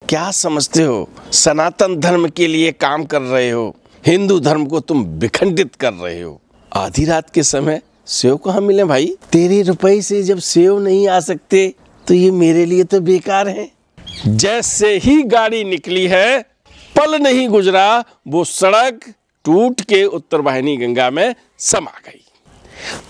क्या समझते हो? सनातन धर्म के लिए काम कर रहे हो, हिंदू धर्म को तुम विखंडित कर रहे हो। आधी रात के समय सेव कहाँ मिले भाई? तेरे रुपए से जब सेव नहीं आ सकते तो ये मेरे लिए तो बेकार है। जैसे ही गाड़ी निकली है, पल नहीं गुजरा वो सड़क टूट के उत्तर वाहिनी गंगा में समा गई।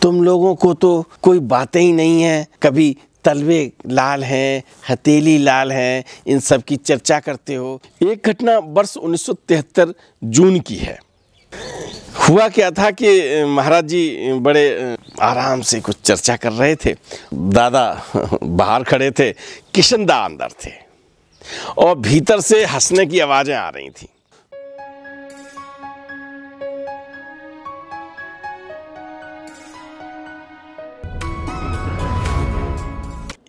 तुम लोगों को तो कोई बातें ही नहीं है। कभी तलवे लाल हैं, हथेली लाल हैं, इन सब की चर्चा करते हो। एक घटना वर्ष 1973 जून की है। हुआ क्या था कि महाराज जी बड़े आराम से कुछ चर्चा कर रहे थे। दादा बाहर खड़े थे, किशनदा अंदर थे और भीतर से हंसने की आवाजें आ रही थी।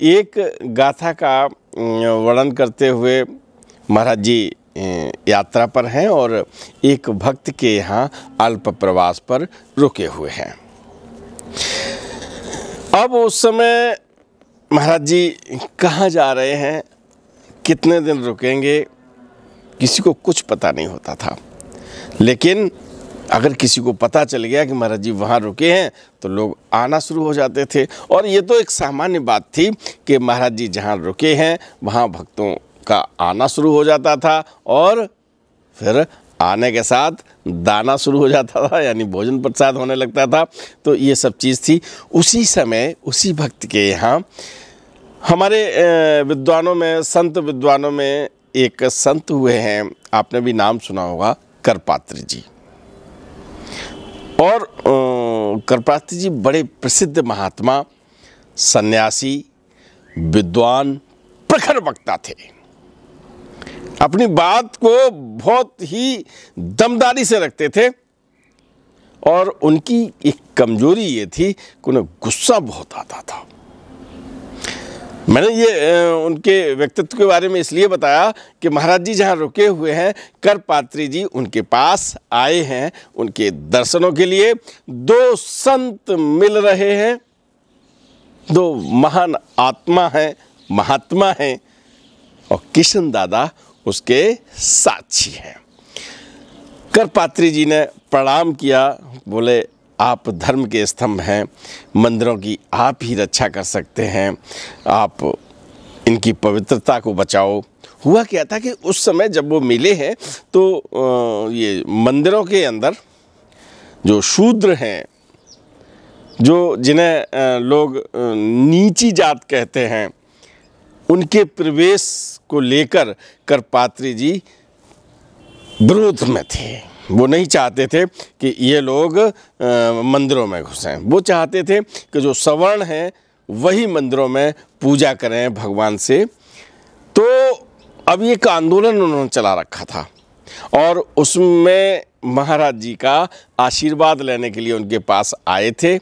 एक गाथा का वर्णन करते हुए महाराज जी यात्रा पर हैं और एक भक्त के यहाँ अल्प प्रवास पर रुके हुए हैं। अब उस समय महाराज जी कहाँ जा रहे हैं, कितने दिन रुकेंगे, किसी को कुछ पता नहीं होता था। लेकिन अगर किसी को पता चल गया कि महाराज जी वहाँ रुके हैं तो लोग आना शुरू हो जाते थे। और ये तो एक सामान्य बात थी कि महाराज जी जहाँ रुके हैं वहाँ भक्तों का आना शुरू हो जाता था और फिर आने के साथ दाना शुरू हो जाता था, यानी भोजन प्रसाद होने लगता था। तो ये सब चीज़ थी। उसी समय उसी भक्त के यहाँ हमारे विद्वानों में, संत विद्वानों में एक संत हुए हैं, आपने भी नाम सुना होगा, करपात्री जी। और करपात्री जी बड़े प्रसिद्ध महात्मा, सन्यासी, विद्वान, प्रखर वक्ता थे। अपनी बात को बहुत ही दमदारी से रखते थे और उनकी एक कमजोरी ये थी कि उन्हें गुस्सा बहुत आता था। मैंने ये उनके व्यक्तित्व के बारे में इसलिए बताया कि महाराज जी जहाँ रुके हुए हैं, करपात्री जी उनके पास आए हैं उनके दर्शनों के लिए। दो संत मिल रहे हैं, दो महान आत्मा हैं, महात्मा हैं और किशन दादा उसके साक्षी हैं। करपात्री जी ने प्रणाम किया, बोले आप धर्म के स्तंभ हैं, मंदिरों की आप ही रक्षा कर सकते हैं, आप इनकी पवित्रता को बचाओ। हुआ क्या था कि उस समय जब वो मिले हैं तो ये मंदिरों के अंदर जो शूद्र हैं, जो जिन्हें लोग नीची जात कहते हैं, उनके प्रवेश को लेकर करपात्री जी विरोध में थे। वो नहीं चाहते थे कि ये लोग मंदिरों में घुसें। वो चाहते थे कि जो सवर्ण हैं वही मंदिरों में पूजा करें भगवान से। तो अब एक आंदोलन उन्होंने चला रखा था और उसमें महाराज जी का आशीर्वाद लेने के लिए उनके पास आए थे।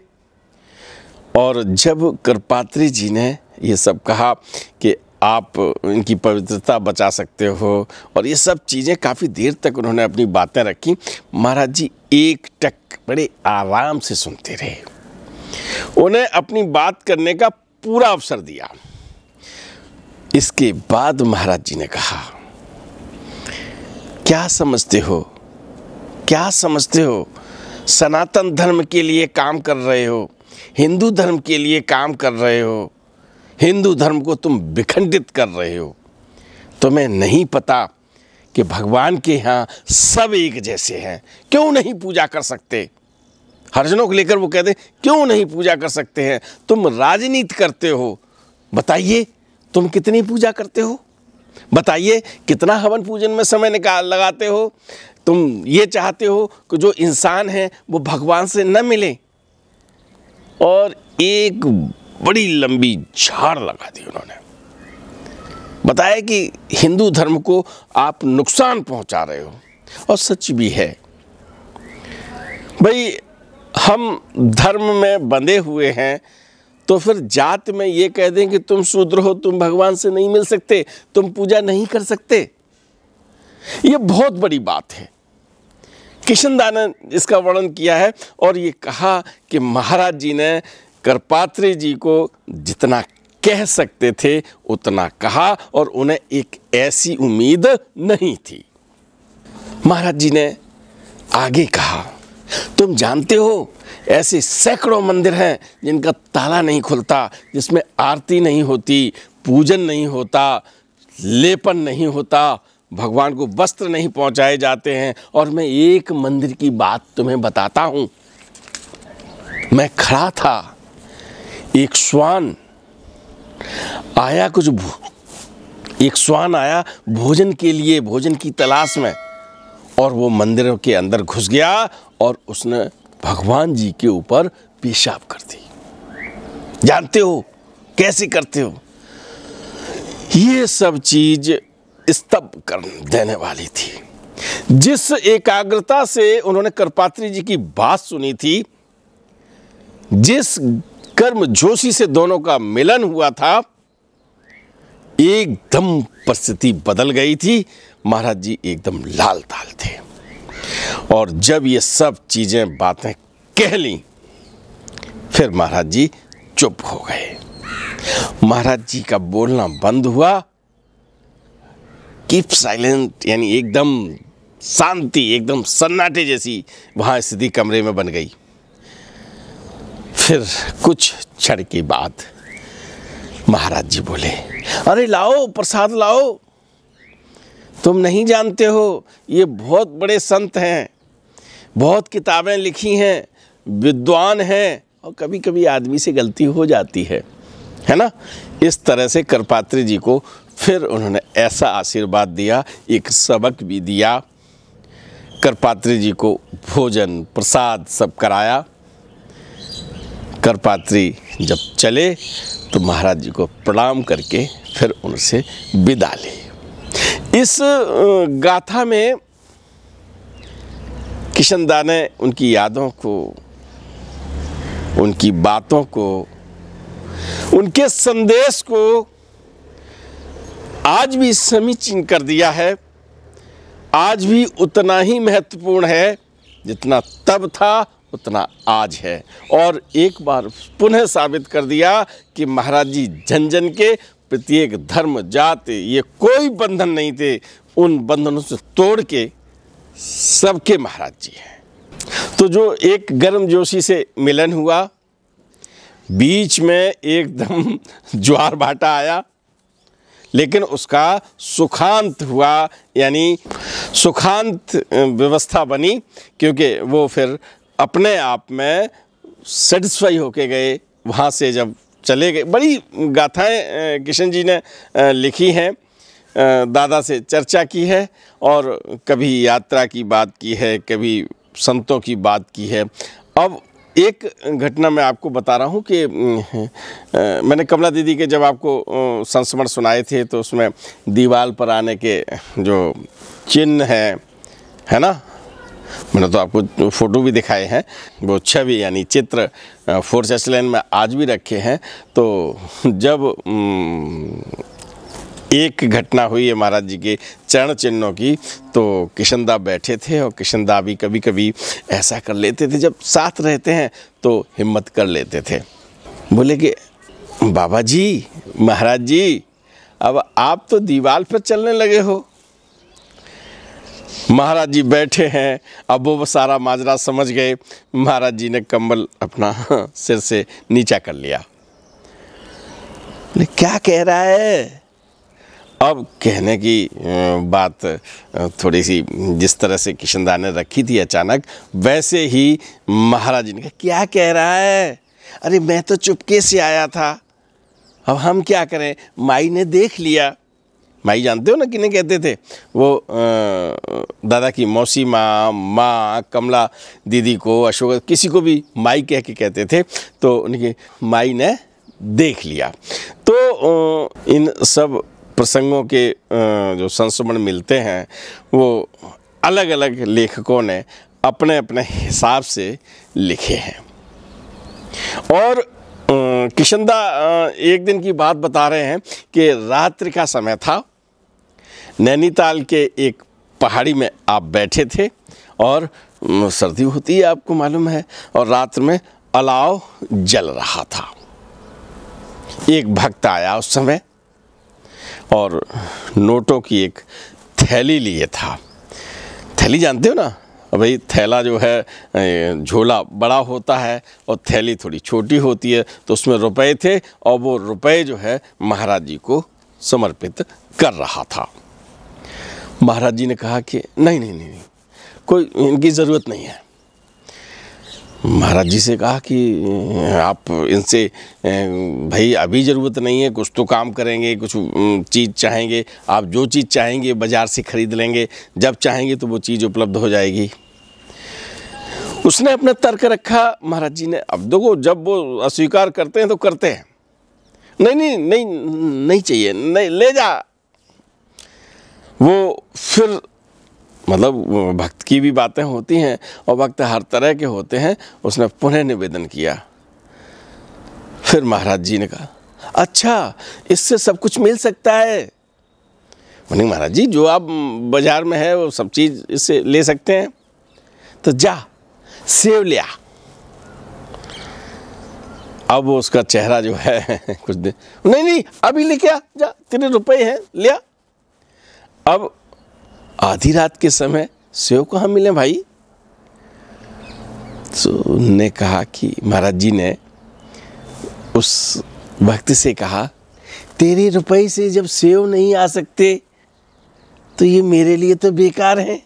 और जब करपात्री जी ने ये सब कहा कि आप इनकी पवित्रता बचा सकते हो और ये सब चीज़ें, काफ़ी देर तक उन्होंने अपनी बातें रखी। महाराज जी एक टक बड़े आराम से सुनते रहे, उन्हें अपनी बात करने का पूरा अवसर दिया। इसके बाद महाराज जी ने कहा, क्या समझते हो, क्या समझते हो? सनातन धर्म के लिए काम कर रहे हो, हिंदू धर्म के लिए काम कर रहे हो, हिंदू धर्म को तुम विखंडित कर रहे हो। तुम्हें नहीं पता कि भगवान के यहाँ सब एक जैसे हैं, क्यों नहीं पूजा कर सकते? हरिजनों को लेकर वो कहते क्यों नहीं पूजा कर सकते हैं? तुम राजनीति करते हो, बताइए तुम कितनी पूजा करते हो, बताइए कितना हवन पूजन में समय लगाते हो। तुम ये चाहते हो कि जो इंसान है वो भगवान से न मिले। और एक बड़ी लंबी झाड़ लगा दी उन्होंने, बताया कि हिंदू धर्म को आप नुकसान पहुंचा रहे हो। और सच भी है भाई, हम धर्म में बंधे हुए हैं तो फिर जात में ये कह दें कि तुम शूद्र हो, तुम भगवान से नहीं मिल सकते, तुम पूजा नहीं कर सकते, ये बहुत बड़ी बात है। किशनदा ने इसका वर्णन किया है और ये कहा कि महाराज जी ने करपात्री जी को जितना कह सकते थे उतना कहा और उन्हें एक ऐसी उम्मीद नहीं थी। महाराज जी ने आगे कहा, तुम जानते हो ऐसे सैकड़ों मंदिर हैं जिनका ताला नहीं खुलता, जिसमें आरती नहीं होती, पूजन नहीं होता, लेपन नहीं होता, भगवान को वस्त्र नहीं पहुंचाए जाते हैं। और मैं एक मंदिर की बात तुम्हें बताता हूं। मैं खड़ा था, एक श्वान आया एक श्वान आया भोजन के लिए, भोजन की तलाश में, और वो मंदिर के अंदर घुस गया और उसने भगवान जी के ऊपर पेशाब कर दी। जानते हो कैसे करते हो? ये सब चीज स्तब्ध कर देने वाली थी। जिस एकाग्रता से उन्होंने करपात्री जी की बात सुनी थी, जिस कर्म जोशी से दोनों का मिलन हुआ था, एकदम परिस्थिति बदल गई थी। महाराज जी एकदम लाल ताल थे। और जब ये सब चीजें बातें कह ली, फिर महाराज जी चुप हो गए। महाराज जी का बोलना बंद हुआ। कीप साइलेंट, यानी एकदम शांति, एकदम सन्नाटे जैसी वहां स्थिति कमरे में बन गई। फिर कुछ क्षण के बाद महाराज जी बोले, अरे लाओ प्रसाद लाओ। तुम नहीं जानते हो, ये बहुत बड़े संत हैं, बहुत किताबें लिखी हैं, विद्वान हैं, और कभी कभी आदमी से गलती हो जाती है ना। इस तरह से करपात्री जी को फिर उन्होंने ऐसा आशीर्वाद दिया, एक सबक भी दिया। करपात्री जी को भोजन प्रसाद सब कराया। करपात्री जब चले तो महाराज जी को प्रणाम करके फिर उनसे विदा ली। इस गाथा में किशनदा ने उनकी यादों को, उनकी बातों को, उनके संदेश को आज भी समीचीन कर दिया है। आज भी उतना ही महत्वपूर्ण है जितना तब था, उतना आज है। और एक बार पुनः साबित कर दिया कि महाराज जी जन जन के, प्रत्येक धर्म जाति ये कोई बंधन नहीं थे, उन बंधनों से तोड़ के सबके महाराज जी हैं। तो जो एक गर्मजोशी से मिलन हुआ, बीच में एकदम ज्वार भाटा आया, लेकिन उसका सुखांत हुआ, यानी सुखांत व्यवस्था बनी, क्योंकि वो फिर अपने आप में सेटिस्फाई होके गए। वहाँ से जब चले गए, बड़ी गाथाएं किशन जी ने लिखी हैं, दादा से चर्चा की है, और कभी यात्रा की बात की है, कभी संतों की बात की है। अब एक घटना मैं आपको बता रहा हूँ कि मैंने कमला दीदी के जब आपको संस्मरण सुनाए थे, तो उसमें दीवार पर आने के जो चिन्ह है ना, मैंने तो आपको फ़ोटो भी दिखाए हैं, वो छवि यानी चित्र फोर्स एसलाइन में आज भी रखे हैं। तो जब एक घटना हुई है महाराज जी के चरण चिन्हों की, तो किशनदा बैठे थे, और किशनदा भी कभी कभी ऐसा कर लेते थे, जब साथ रहते हैं तो हिम्मत कर लेते थे। बोले कि बाबा जी, महाराज जी, अब आप तो दीवार पर चलने लगे हो। महाराज जी बैठे हैं, अब वो सारा माजरा समझ गए। महाराज जी ने कंबल अपना सिर से नीचा कर लिया। बोले क्या कह रहा है? अब कहने की बात थोड़ी सी जिस तरह से किशनदा ने रखी थी अचानक, वैसे ही महाराज जी ने कहा, क्या कह रहा है? अरे मैं तो चुपके से आया था, अब हम क्या करें? माई ने देख लिया। माई जानते हो ना किन्हें कहते थे? वो दादा की मौसी माँ, कमला दीदी को, अशोक, किसी को भी माई कह के कहते थे। तो उनकी माई ने देख लिया। तो इन सब प्रसंगों के जो संस्मरण मिलते हैं, वो अलग अलग लेखकों ने अपने अपने हिसाब से लिखे हैं। और किशनदा एक दिन की बात बता रहे हैं कि रात्रि का समय था, नैनीताल के एक पहाड़ी में आप बैठे थे, और सर्दी होती है आपको मालूम है, और रात में अलाव जल रहा था। एक भक्त आया उस समय और नोटों की एक थैली लिए था। थैली जानते हो ना, भाई थैला जो है झोला बड़ा होता है और थैली थोड़ी छोटी होती है, तो उसमें रुपए थे और वो रुपए जो है महाराज जी को समर्पित कर रहा था। महाराज जी ने कहा कि नहीं नहीं नहीं, कोई इनकी ज़रूरत नहीं है। महाराज जी से कहा कि आप इनसे भाई अभी ज़रूरत नहीं है, कुछ तो काम करेंगे, कुछ चीज़ चाहेंगे, आप जो चीज़ चाहेंगे बाज़ार से ख़रीद लेंगे, जब चाहेंगे तो वो चीज़ उपलब्ध हो जाएगी। उसने अपना तर्क रखा। महाराज जी ने, अब देखो जब वो अस्वीकार करते हैं तो करते हैं, नहीं नहीं नहीं नहीं चाहिए, नहीं ले जा। वो फिर मतलब भक्त की भी बातें होती हैं और भक्त हर तरह के होते हैं। उसने पुनः निवेदन किया। फिर महाराज जी ने कहा, अच्छा इससे सब कुछ मिल सकता है? मैंने महाराज जी जो आप बाजार में है वो सब चीज़ इससे ले सकते हैं, तो जा सेव लिया। अब वो उसका चेहरा जो है कुछ दिन, नहीं नहीं अभी लेके आ, जा तेरे रुपए हैं लिया। अब आधी रात के समय सेव कहाँ मिले भाई? तो उन्होंने कहा कि महाराज जी ने उस भक्त से कहा, तेरे रुपए से जब सेव नहीं आ सकते तो ये मेरे लिए तो बेकार है,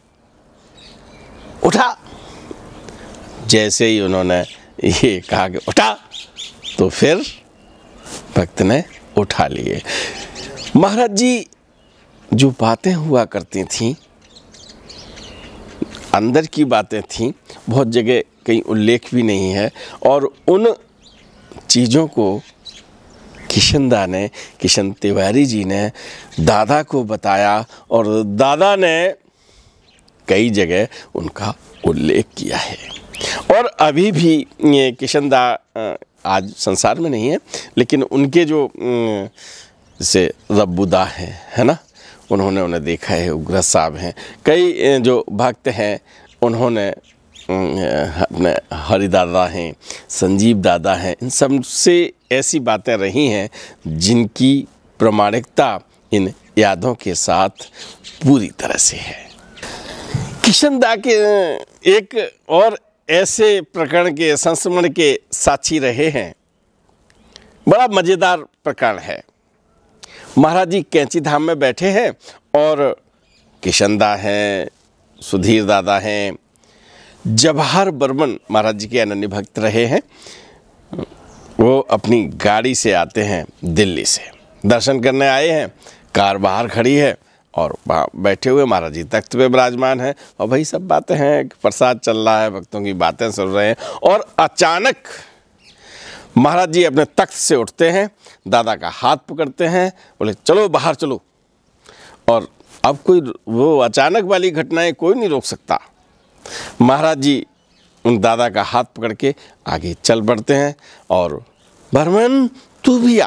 उठा। जैसे ही उन्होंने ये कहा कि उठा, तो फिर भक्त ने उठा लिए। महाराज जी जो बातें हुआ करती थीं, अंदर की बातें थीं, बहुत जगह कहीं उल्लेख भी नहीं है। और उन चीज़ों को किशन तिवारी जी ने दादा को बताया और दादा ने कई जगह उनका उल्लेख किया है। और अभी भी ये किशन दा आज संसार में नहीं है, लेकिन उनके जो जैसे रब्बुदा है ना, उन्होंने उन्हें देखा है, उग्र साहब हैं, कई जो भक्त हैं उन्होंने अपने हरि दादा हैं, संजीव दादा हैं, इन सब से ऐसी बातें रही हैं जिनकी प्रामाणिकता इन यादों के साथ पूरी तरह से है। किशन दा के एक और ऐसे प्रकरण के संस्मरण के साक्षी रहे हैं, बड़ा मज़ेदार प्रकरण है। महाराज जी कैंची धाम में बैठे हैं और किशन दा हैं, सुधीर दादा हैं, जवाहर बर्मन महाराज जी के अनन्य भक्त रहे हैं। वो अपनी गाड़ी से आते हैं, दिल्ली से दर्शन करने आए हैं। कार बाहर खड़ी है और वहाँ बैठे हुए महाराज जी तख्त पे विराजमान हैं और भाई सब बातें हैं, प्रसाद चल रहा है, भक्तों की बातें सुन रहे हैं। और अचानक महाराज जी अपने तख्त से उठते हैं, दादा का हाथ पकड़ते हैं, बोले चलो बाहर चलो। और अब कोई वो अचानक वाली घटनाएं कोई नहीं रोक सकता। महाराज जी उन दादा का हाथ पकड़ के आगे चल बढ़ते हैं और बर्मन तू भी आ।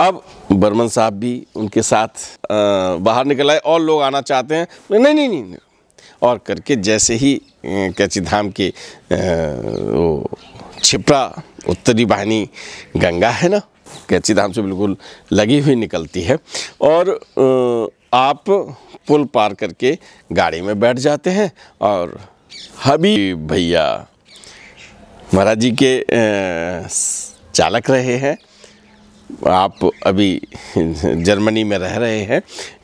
अब बर्मन साहब भी उनके साथ बाहर निकल आए और लोग आना चाहते हैं, नहीं नहीं नहीं, और करके जैसे ही कैंची धाम के वो छिपरा उत्तरी वाहिनी गंगा है ना, कैंची धाम से बिल्कुल लगी हुई निकलती है, और आप पुल पार करके गाड़ी में बैठ जाते हैं और हबीब भैया महाराज जी के चालक रहे हैं। आप अभी जर्मनी में रह रहे हैं,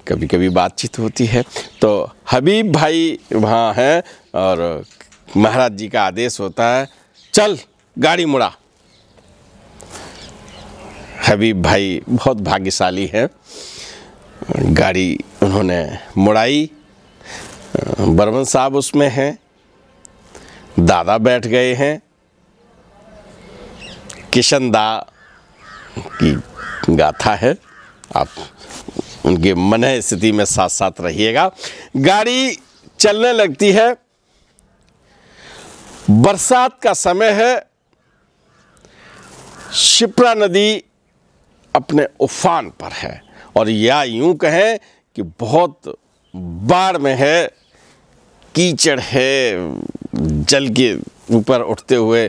कभी कभी बातचीत होती है, तो हबीब भाई वहाँ हैं और महाराज जी का आदेश होता है चल गाड़ी मुड़ा। हबीब भाई बहुत भाग्यशाली है, गाड़ी उन्होंने मुड़ाई, बर्मन साहब उसमें हैं, दादा बैठ गए हैं, किशन दा की गाथा है, आप उनके मन स्थिति में साथ साथ रहिएगा। गाड़ी चलने लगती है, बरसात का समय है, शिप्रा नदी अपने उफान पर है और या यूं कहें कि बहुत बाढ़ में है, कीचड़ है, जल के ऊपर उठते हुए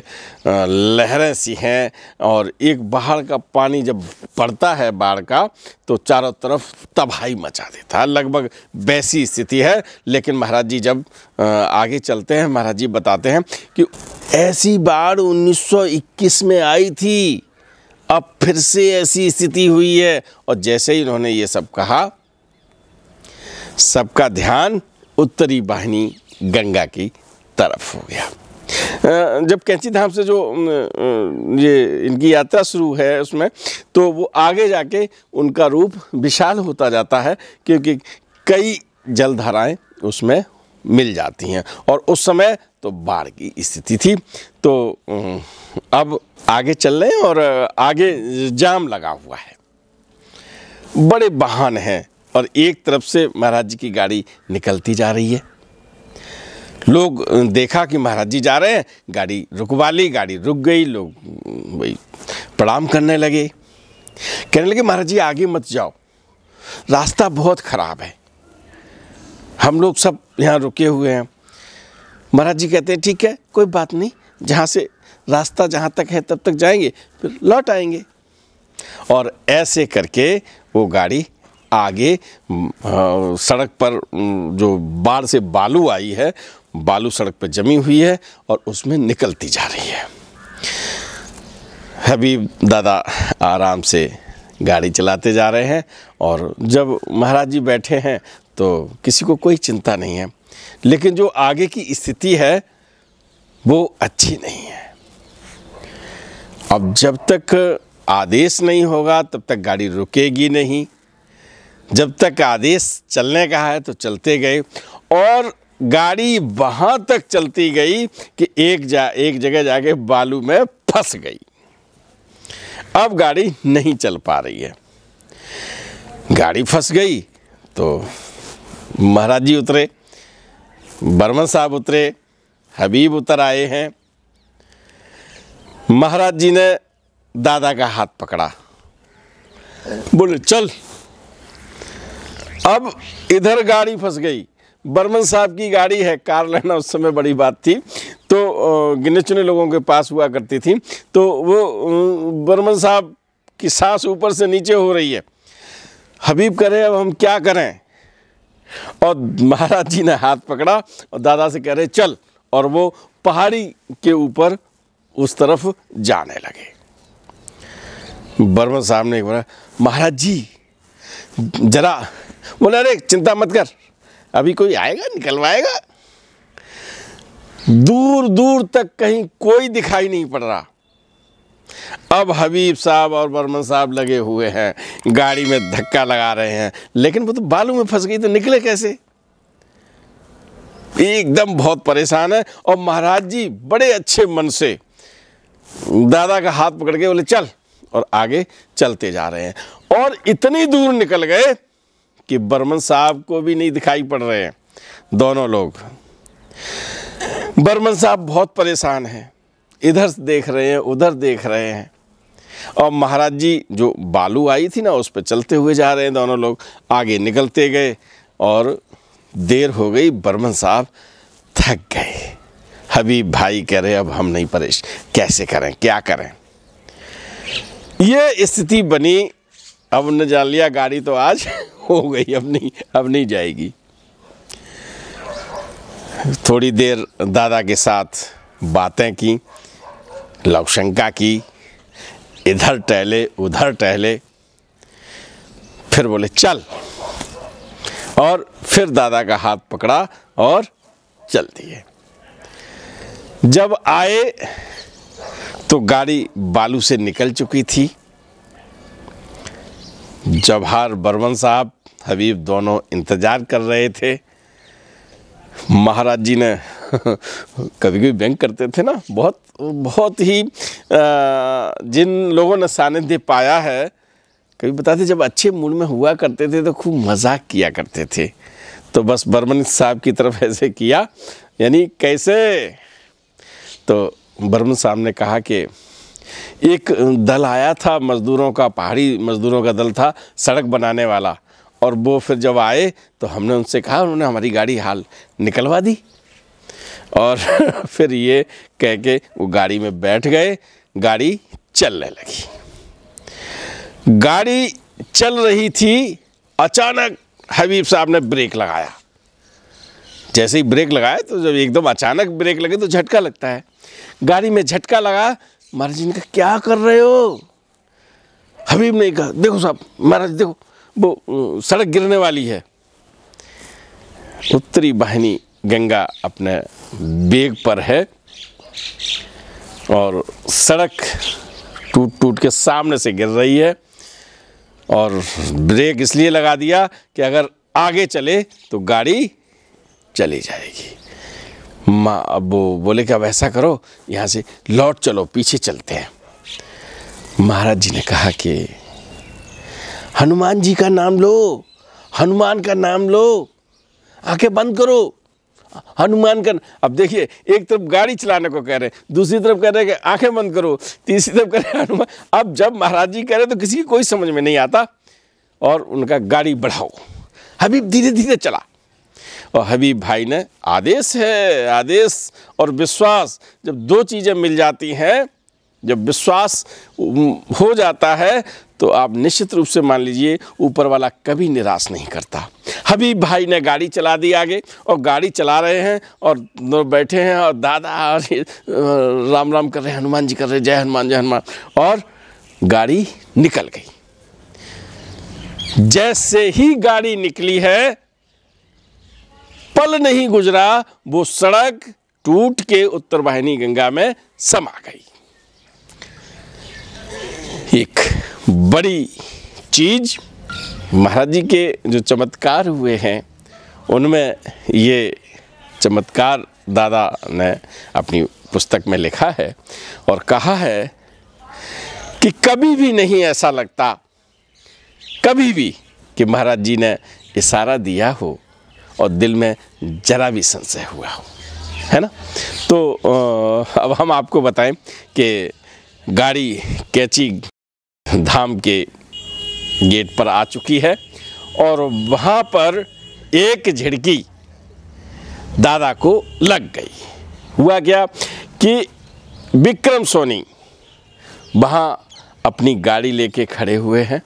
लहरें सी हैं, और एक बाढ़ का पानी जब पड़ता है बाढ़ का तो चारों तरफ तबाही मचा देता है। लगभग वैसी स्थिति है। लेकिन महाराज जी जब आगे चलते हैं, महाराज जी बताते हैं कि ऐसी बाढ़ 1921 में आई थी, अब फिर से ऐसी स्थिति हुई है। और जैसे ही उन्होंने ये सब कहा, सबका ध्यान उत्तरी वाहिनी गंगा की तरफ हो गया। जब कैंची धाम से जो ये इनकी यात्रा शुरू है उसमें, तो वो आगे जाके उनका रूप विशाल होता जाता है, क्योंकि कई जलधाराएं उसमें मिल जाती हैं। और उस समय तो बाढ़ की स्थिति थी। तो अब आगे चल रहे हैं और आगे जाम लगा हुआ है, बड़े वाहन हैं, और एक तरफ से महाराज जी की गाड़ी निकलती जा रही है। लोग देखा कि महाराज जी जा रहे हैं, गाड़ी रुकवा ली, गाड़ी रुक गई। लोग भाई प्रणाम करने लगे, कहने लगे महाराज जी आगे मत जाओ, रास्ता बहुत ख़राब है, हम लोग सब यहाँ रुके हुए हैं। महाराज जी कहते हैं ठीक है, कोई बात नहीं, जहाँ से रास्ता जहाँ तक है तब तक जाएंगे, फिर लौट आएंगे। और ऐसे करके वो गाड़ी आगे सड़क पर, जो बाढ़ से बालू आई है, बालू सड़क पर जमी हुई है और उसमें निकलती जा रही है। हबीब दादा आराम से गाड़ी चलाते जा रहे हैं, और जब महाराज जी बैठे हैं तो किसी को कोई चिंता नहीं है। लेकिन जो आगे की स्थिति है वो अच्छी नहीं है। अब जब तक आदेश नहीं होगा तब तक गाड़ी रुकेगी नहीं। जब तक आदेश चलने का है तो चलते गए, और गाड़ी वहाँ तक चलती गई कि एक जगह जाके बालू में फंस गई। अब गाड़ी नहीं चल पा रही है। गाड़ी फंस गई तो महाराज जी उतरे, बर्मन साहब उतरे, हबीब उतर आए हैं। महाराज जी ने दादा का हाथ पकड़ा, बोले चल। अब इधर गाड़ी फंस गई, बर्मन साहब की गाड़ी है, कार लेना उस समय बड़ी बात थी, तो गिने चुने लोगों के पास हुआ करती थी। तो वो बर्मन साहब की सांस ऊपर से नीचे हो रही है। हबीब कह रहे अब हम क्या करें, और महाराज जी ने हाथ पकड़ा और दादा से कह रहे चल, और वो पहाड़ी के ऊपर उस तरफ जाने लगे। बर्मन साहब ने बोला महाराज जी जरा, बोले अरे चिंता मत कर, अभी कोई आएगा निकलवाएगा। दूर दूर तक कहीं कोई दिखाई नहीं पड़ रहा। अब हबीब साहब और बर्मन साहब लगे हुए हैं, गाड़ी में धक्का लगा रहे हैं, लेकिन वो तो बालू में फंस गई, तो निकले कैसे, एकदम बहुत परेशान है। और महाराज जी बड़े अच्छे मन से दादा का हाथ पकड़ के बोले चल, और आगे चलते जा रहे हैं। और इतनी दूर निकल गए कि बर्मन साहब को भी नहीं दिखाई पड़ रहे हैं दोनों लोग। बर्मन साहब बहुत परेशान हैं, इधर देख रहे हैं उधर देख रहे हैं। और महाराज जी जो बालू आई थी ना, उस पर चलते हुए जा रहे हैं दोनों लोग, आगे निकलते गए, और देर हो गई। बर्मन साहब थक गए। हबीब भाई कह रहे अब हम नहीं परेश, कैसे करें, क्या करें। ये स्थिति बनी। अब न जान लिया गाड़ी तो आज हो गई, अब नहीं जाएगी। थोड़ी देर दादा के साथ बातें की, लवशंका की, इधर टहले उधर टहले, फिर बोले चल, और फिर दादा का हाथ पकड़ा और चल दिए। जब आए तो गाड़ी बालू से निकल चुकी थी। जवाहर बर्मन साहब हबीब दोनों इंतजार कर रहे थे। महाराज जी ने कभी कभी व्यंग करते थे ना, बहुत ही जिन लोगों ने सानिध्य पाया है, कभी बताते जब अच्छे मूड में हुआ करते थे तो खूब मजाक किया करते थे। तो बस बर्मन साहब की तरफ ऐसे किया, यानी कैसे। तो बर्मन साहब ने कहा कि एक दल आया था मज़दूरों का, पहाड़ी मज़दूरों का दल था सड़क बनाने वाला, और वो फिर जब आए तो हमने उनसे कहा, उन्होंने हमारी गाड़ी हाल निकलवा दी। और फिर ये कह के वो गाड़ी में बैठ गए। गाड़ी चलने लगी। गाड़ी चल रही थी, अचानक हबीब साहब ने ब्रेक लगाया। जैसे ही ब्रेक लगाया तो जब एकदम अचानक ब्रेक लगे तो झटका लगता है। गाड़ी में झटका लगा। महाराज जी ने कहा क्या कर रहे हो? हबीब ने कहा देखो साहब, महाराज देखो वो सड़क गिरने वाली है। उत्तरी वाहिनी गंगा अपने वेग पर है और सड़क टूट टूट के सामने से गिर रही है, और ब्रेक इसलिए लगा दिया कि अगर आगे चले तो गाड़ी चली जाएगी। माँ अब वो बोले कि अब ऐसा करो, यहाँ से लौट चलो, पीछे चलते हैं। महाराज जी ने कहा कि हनुमान जी का नाम लो, हनुमान का नाम लो, आंखें बंद करो, हनुमान का। अब देखिए, एक तरफ गाड़ी चलाने को कह रहे हैं, दूसरी तरफ कह रहे हैं कि आंखें बंद करो, तीसरी तरफ कह रहे हैं हनुमान। अब जब महाराज जी कह रहे तो किसी की कोई समझ में नहीं आता, और उनका गाड़ी बढ़ाओ। हबीब धीरे धीरे चला, और हबीब भाई ने आदेश है, आदेश और विश्वास जब दो चीज़ें मिल जाती हैं, जब विश्वास हो जाता है तो आप निश्चित रूप से मान लीजिए ऊपर वाला कभी निराश नहीं करता। हबीब भाई ने गाड़ी चला दी आगे, और गाड़ी चला रहे हैं और बैठे हैं, और दादा राम राम कर रहे हैं, हनुमान जी कर रहे हैं, जय हनुमान जय हनुमान, और गाड़ी निकल गई। जैसे ही गाड़ी निकली है, पल नहीं गुजरा वो सड़क टूट के उत्तर वाहिनी गंगा में समा गई। एक बड़ी चीज महाराज जी के जो चमत्कार हुए हैं, उनमें ये चमत्कार दादा ने अपनी पुस्तक में लिखा है और कहा है कि कभी भी नहीं ऐसा लगता, कभी भी, कि महाराज जी ने इशारा दिया हो और दिल में जरा भी संशय हुआ हो, है ना। तो अब हम आपको बताएं कि गाड़ी कैची धाम के गेट पर आ चुकी है, और वहाँ पर एक झिड़की दादा को लग गई। हुआ क्या कि विक्रम सोनी वहाँ अपनी गाड़ी लेके खड़े हुए हैं।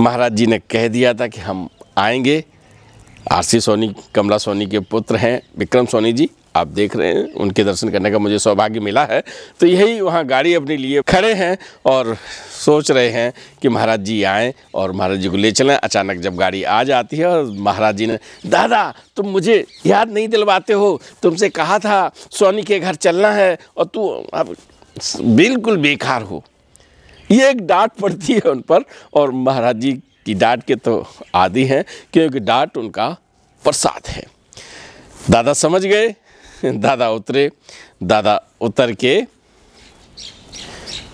महाराज जी ने कह दिया था कि हम आएंगे। आरसी सोनी, कमला सोनी के पुत्र हैं विक्रम सोनी जी, आप देख रहे हैं, उनके दर्शन करने का मुझे सौभाग्य मिला है। तो यही वहाँ गाड़ी अपने लिए खड़े हैं और सोच रहे हैं कि महाराज जी आएँ और महाराज जी को ले चलें। अचानक जब गाड़ी आ जाती है और महाराज जी ने, दादा तुम मुझे याद नहीं दिलवाते हो, तुमसे कहा था सोनी के घर चलना है और तू अब बिल्कुल बेकार हो। ये एक डांट पड़ती है उन पर, और महाराज जी की डांट के तो आदी हैं, क्योंकि डांट उनका प्रसाद है। दादा समझ गए, दादा उतरे। दादा उतर के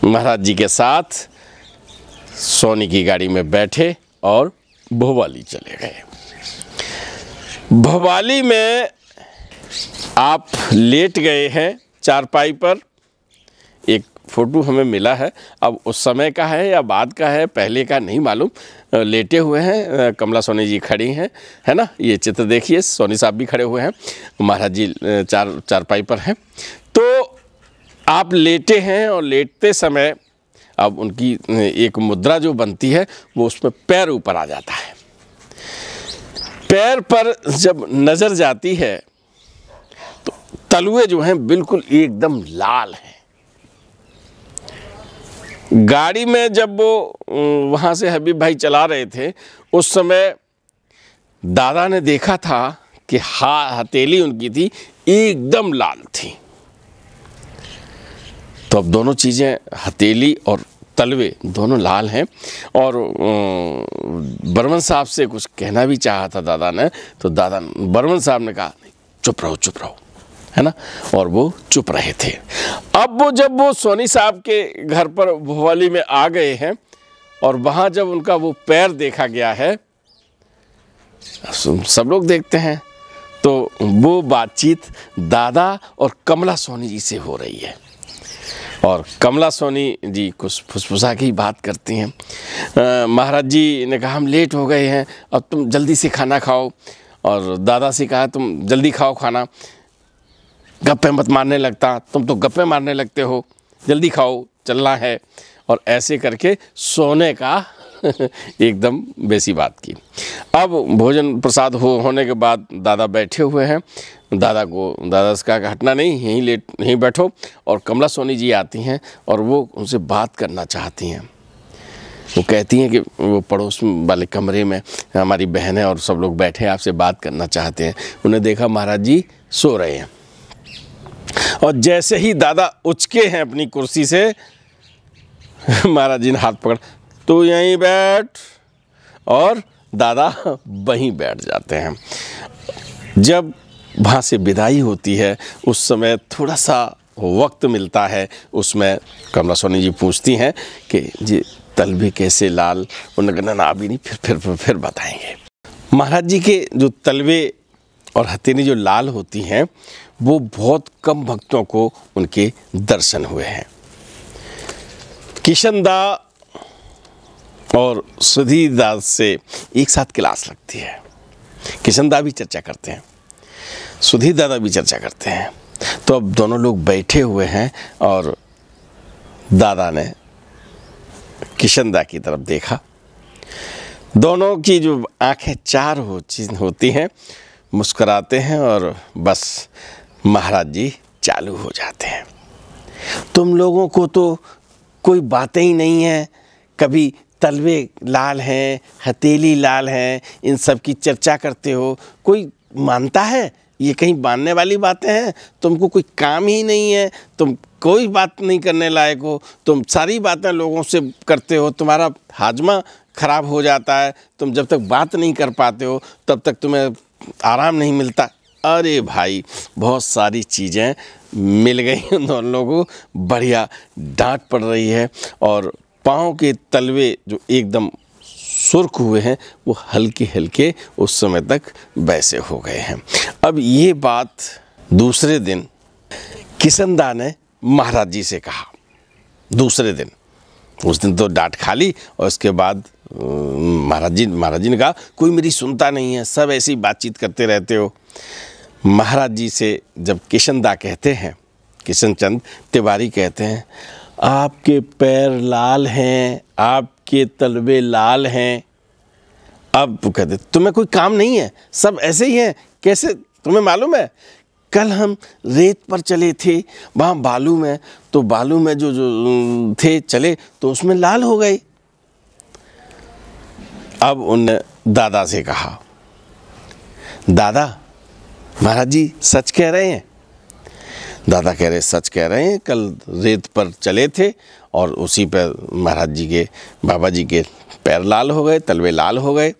महाराज जी के साथ सोनी की गाड़ी में बैठे और भोपाली चले गए। भोपाली में आप लेट गए हैं चारपाई पर। एक फ़ोटो हमें मिला है, अब उस समय का है या बाद का है, पहले का नहीं मालूम। लेटे हुए हैं, कमला सोनी जी खड़ी हैं, है ना। ये चित्र देखिए, सोनी साहब भी खड़े हुए हैं, महाराज जी चारपाई पर हैं। तो आप लेटे हैं, और लेटते समय अब उनकी एक मुद्रा जो बनती है वो उसमें पैर ऊपर आ जाता है। पैर पर जब नज़र जाती है तो तलुए जो हैं बिल्कुल एकदम लाल हैं। गाड़ी में जब वो वहाँ से हबीब भाई चला रहे थे, उस समय दादा ने देखा था कि हथेली उनकी थी एकदम लाल थी। तो अब दोनों चीज़ें, हथेली और तलवे दोनों लाल हैं। और बर्मन साहब से कुछ कहना भी चाहा था दादा ने, तो दादा बर्मन साहब ने कहा चुप रहो चुप रहो, है ना। और वो चुप रहे थे। अब वो जब वो सोनी साहब के घर पर भोपाली में आ गए हैं, और वहाँ जब उनका वो पैर देखा गया है, सब लोग देखते हैं, तो वो बातचीत दादा और कमला सोनी जी से हो रही है। और कमला सोनी जी कुछ फुसफुसा की बात करती हैं। महाराज जी ने कहा हम लेट हो गए हैं, अब तुम जल्दी से खाना खाओ। और दादा से कहा तुम जल्दी खाओ खाना। गप्पे मत मारने लगता, तुम तो गप्पे मारने लगते हो, जल्दी खाओ, चलना है। और ऐसे करके सोने का एकदम बेसी बात की। अब भोजन प्रसाद होने के बाद दादा बैठे हुए हैं। दादा से कहा कि हटना नहीं, यहीं बैठो। और कमला सोनी जी आती हैं और वो उनसे बात करना चाहती हैं। वो कहती हैं कि वो पड़ोस वाले कमरे में हमारी बहनें और सब लोग बैठे हैं, आपसे बात करना चाहते हैं। उन्हें देखा महाराज जी सो रहे हैं और जैसे ही दादा उचके हैं अपनी कुर्सी से, महाराज जी ने हाथ पकड़, तू यहीं बैठ, और दादा वहीं बैठ जाते हैं। जब वहाँ से विदाई होती है उस समय थोड़ा सा वक्त मिलता है, उसमें कमला सोनी जी पूछती हैं कि जी तलवे कैसे लाल? उन्होंने कहा ना अभी नहीं, फिर बताएंगे। महाराज जी के जो तलवे और हथेली जो लाल होती हैं वो बहुत कम भक्तों को उनके दर्शन हुए हैं। किशनदा और सुधीर दास से एक साथ क्लास लगती है। किशनदा भी चर्चा करते हैं, सुधीर दादा भी चर्चा करते हैं। तो अब दोनों लोग बैठे हुए हैं और दादा ने किशनदा की तरफ देखा। दोनों की जो आंखें चार होती हैं, मुस्कुराते हैं और बस महाराज जी चालू हो जाते हैं। तुम लोगों को तो कोई बातें ही नहीं है, कभी तलवे लाल हैं, हथेली लाल हैं, इन सब की चर्चा करते हो। कोई मानता है? ये कहीं मानने वाली बातें हैं? तुमको कोई काम ही नहीं है, तुम कोई बात नहीं करने लायक हो, तुम सारी बातें लोगों से करते हो, तुम्हारा हाजमा खराब हो जाता है, तुम जब तक बात नहीं कर पाते हो तब तक तुम्हें आराम नहीं मिलता। अरे भाई, बहुत सारी चीज़ें मिल गई उन दोनों लोगों को, बढ़िया डांट पड़ रही है। और पाँव के तलवे जो एकदम सुर्ख हुए हैं वो हल्के हल्के उस समय तक वैसे हो गए हैं। अब ये बात दूसरे दिन किशनदा ने महाराज जी से कहा। दूसरे दिन, उस दिन तो डांट खा ली और उसके बाद महाराज जी ने कहा कोई मेरी सुनता नहीं है, सब ऐसी बातचीत करते रहते हो। महाराज जी से जब किशनदा कहते हैं, किशनचंद तिवारी कहते हैं, आपके पैर लाल हैं, आपके तलवे लाल हैं। अब वो कहते तुम्हें कोई काम नहीं है, सब ऐसे ही हैं। कैसे? तुम्हें मालूम है कल हम रेत पर चले थे वहाँ बालू में, तो बालू में जो थे चले तो उसमें लाल हो गए। अब उनने दादा से कहा, दादा महाराज जी सच कह रहे हैं? दादा कह रहे सच कह रहे हैं, कल रेत पर चले थे और उसी पर महाराज जी के, बाबा जी के पैर लाल हो गए, तलवे लाल हो गए।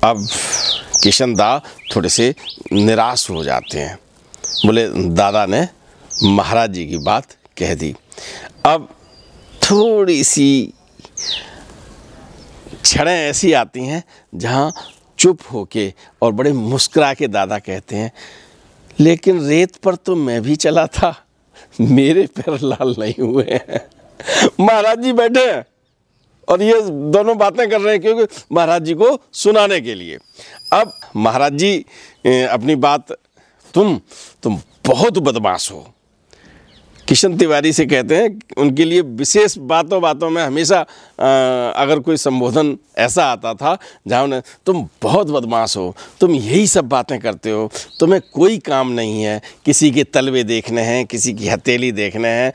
अब किशनदा थोड़े से निराश हो जाते हैं, बोले दादा ने महाराज जी की बात कह दी। अब थोड़ी सी क्षणें ऐसी आती हैं जहाँ चुप होके और बड़े मुस्कुरा के दादा कहते हैं, लेकिन रेत पर तो मैं भी चला था, मेरे पैर लाल नहीं हुए हैं। महाराज जी बैठे हैं और ये दोनों बातें कर रहे हैं क्योंकि महाराज जी को सुनाने के लिए। अब महाराज जी अपनी बात, तुम बहुत बदमाश हो, किशन तिवारी से कहते हैं। उनके लिए विशेष बातों में हमेशा अगर कोई संबोधन ऐसा आता था जहाँ उन्हें, तुम बहुत बदमाश हो, तुम यही सब बातें करते हो, तुम्हें कोई काम नहीं है, किसी के तलवे देखने हैं, किसी की हथेली देखने हैं,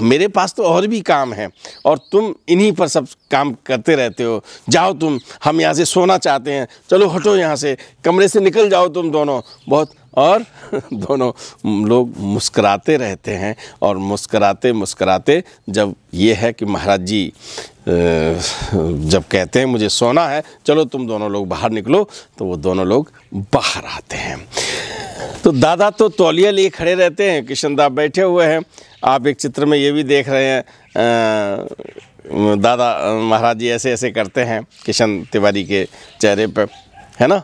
मेरे पास तो और भी काम है और तुम इन्हीं पर सब काम करते रहते हो। जाओ तुम, हम यहाँ से सोना चाहते हैं, चलो हटो यहाँ से, कमरे से निकल जाओ तुम दोनों। बहुत, और दोनों लोग मुस्कुराते रहते हैं और मुस्कुराते जब ये है कि महाराज जी जब कहते हैं मुझे सोना है, चलो तुम दोनों लोग बाहर निकलो, तो वो दोनों लोग बाहर आते हैं। तो दादा तो तौलिया लिए खड़े रहते हैं, किशनदा बैठे हुए हैं। आप एक चित्र में ये भी देख रहे हैं, दादा महाराज जी ऐसे ऐसे करते हैं किशन तिवारी के चेहरे पर, है ना,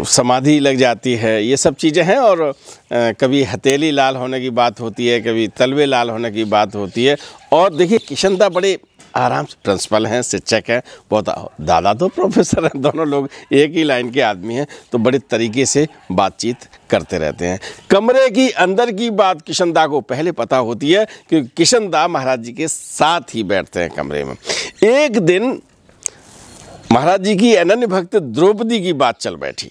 समाधि लग जाती है, ये सब चीज़ें हैं। और कभी हथेली लाल होने की बात होती है, कभी तलवे लाल होने की बात होती है। और देखिए किशनदा बड़े आराम से, प्रिंसिपल हैं, शिक्षक हैं, बहुत, दादा तो प्रोफेसर हैं, दोनों लोग एक ही लाइन के आदमी हैं, तो बड़े तरीके से बातचीत करते रहते हैं। कमरे की अंदर की बात किशनदा को पहले पता होती है कि किशनदा महाराज जी के साथ ही बैठते हैं कमरे में। एक दिन महाराज जी की अनन्य भक्त द्रौपदी की बात चल बैठी।